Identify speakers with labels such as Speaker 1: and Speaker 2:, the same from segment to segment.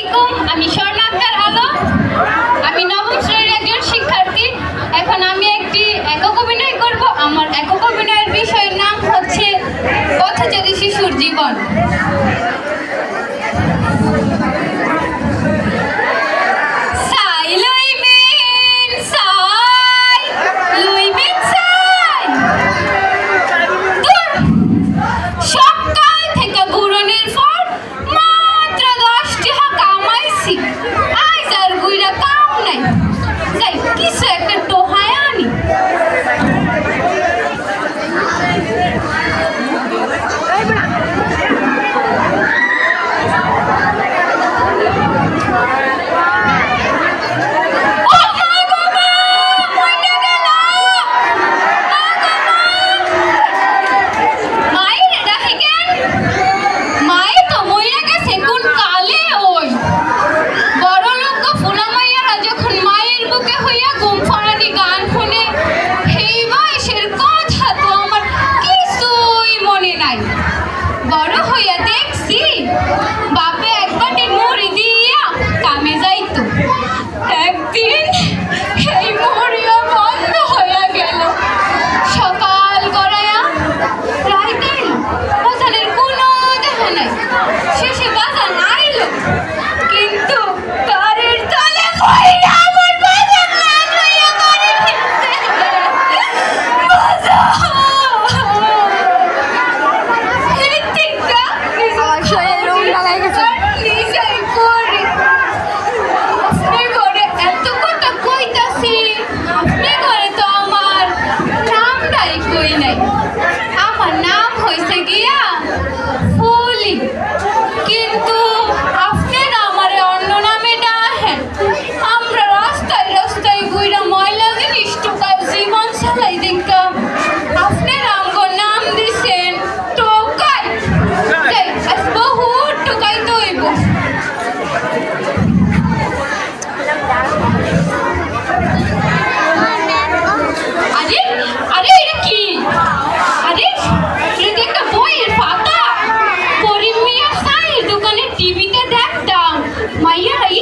Speaker 1: আলাইকুম, আমি স্বর্ণা আক্তার আলো। আমি নবম শ্রেণীর একজন শিক্ষার্থী। এখন আমি একটি একক অভিনয় করব। আমার একক অভিনয়ের বিষয়ের নাম হচ্ছে পথচারী শিশুর জীবন।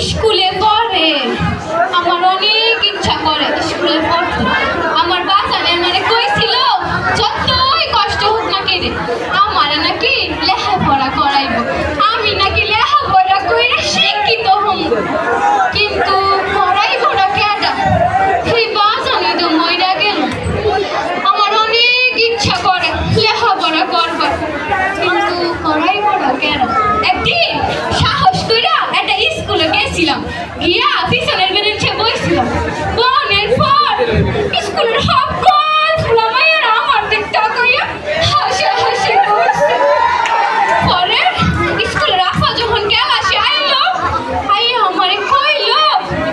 Speaker 1: স্কুলে পড়ে, আমার অনেক ইচ্ছা করে স্কুলে পড়তে। আমার বাজারে মানে কইছিল যতই কষ্ট হোক না কেড়ে আমার নাকি লেখাপড়া করাইব, আমি নাকি লেখাপড়া কইরা শিক্ষিত হম। কিন্তু পড়াইব না কেডা, সেই বাজারে তো মইরা গেল। আমার অনেক ইচ্ছা করে লেখাপড়া করবার, কিন্তু পড়াইব না কেডা। একদিন সাহস কইরা একটা স্কুলে গেছিলাম, গিয়া পিছনের বেঞ্চে বসছিলাম। বনের পর স্কুলের সকল ফুলামাইয়ারা আমার দিক তাকাইয়া হাসি করছে। পরে স্কুলের আপা যখন ক্লাসে আইলো, আইয়া আমারে কইল,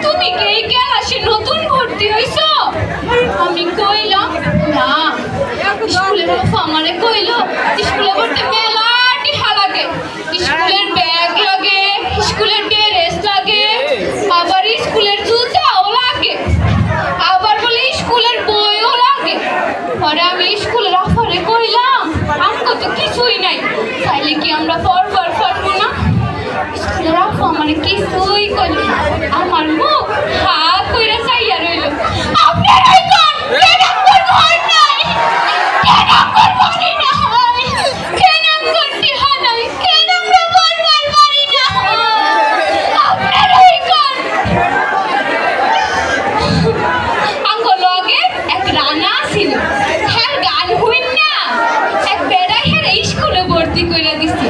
Speaker 1: তুমি কি এই ক্লাসে নতুন ভর্তি হইছো? আমি কইলাম না। স্কুলের আপা আমারে কইল, স্কুলে ভর্তি মেলা টিহা লাগে, স্কুলের ব্যাগ লাগে, স্কুলের ড্রেস লাগে, আবার স্কুলের জুতাও লাগে, আবার বলে স্কুলের বইও লাগে। পরে আমি স্কুলের আফারে কইলাম, আমগো তো কিছুই নাই, তাইলে কি আমরা পড়বার পারবো না? স্কুলের আফা মানে কিছুই কইল না, আমার মুখ হা কইরা চাইয়া রইল। আপনারাই কোন কেন ঘর নাই, কেন বাড়ি না হয়, কেন করতে হয় নাই, কেন আমরা পড়বার পারি না? আপনারাই কোন। আঙ্গ লগে এক রানা ছিল, হ্যাঁ গান হইন না এক বেড়াই হ্যাঁ স্কুলে ভর্তি করে দিছি।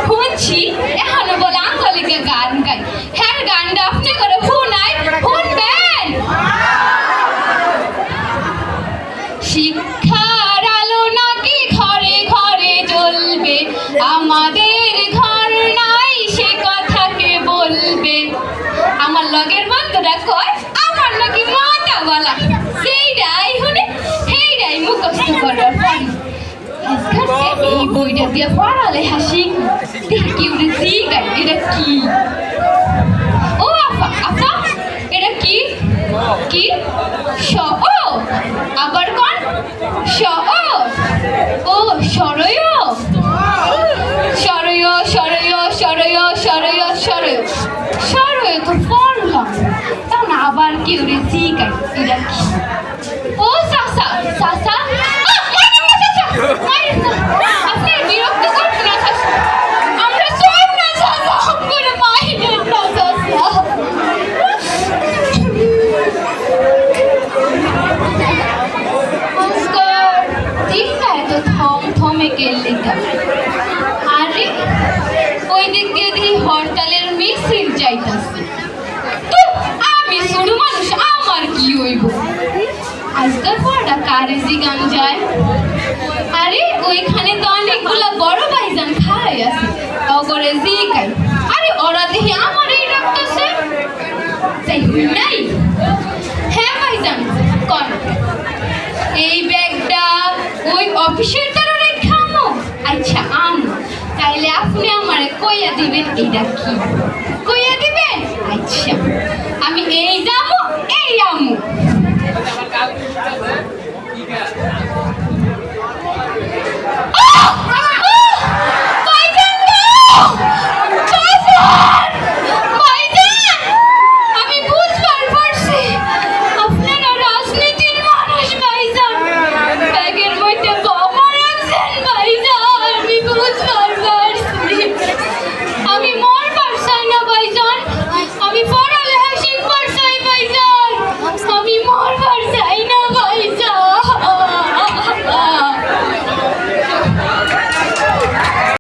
Speaker 1: শুনছি এখনো বলে আঙ্গলিকে গান গাই, হ্যাঁ গানটা আপনি করে শুনাই, শুনবেন? শিক্ষার আলো নাকি ঘরে ঘরে জ্বলবে, আমাদের ঘর নাই সে কথাকে বলবে। আমার লগের বন্ধুরা কয় আমার নাকি মাথা বলা, সেইটাই শুনে সেইটাই মুখস্থ করার পারি। এই বইটা দিয়ে পড়ালে হাসি দেখি উঠে শিখাই এটা কি। ও আপা আপা এটা কি কি স ও আবার কোন স ও সরয় সরয় সরয় সরয় সরয় সরয় যাইতাছে। তো আমি ছোট মানুষ, আমার কি হইব? আজকাল পড়াটা কারে জিগান যায়? আরে ওইখানে তো অনেকগুলা বড় ভাইজান খাই আছে, অগরে জিগাই। আরে ওরা দেখি আমার এই ডাকতেছে, তাই নাই? হ্যাঁ ভাইজান, কোন এই ব্যাগটা ওই অফিসের দ্বারা রেখে আমো? আচ্ছা আমো, তাইলে আপনি আমারে কইয়া দিবেন এইটা কি?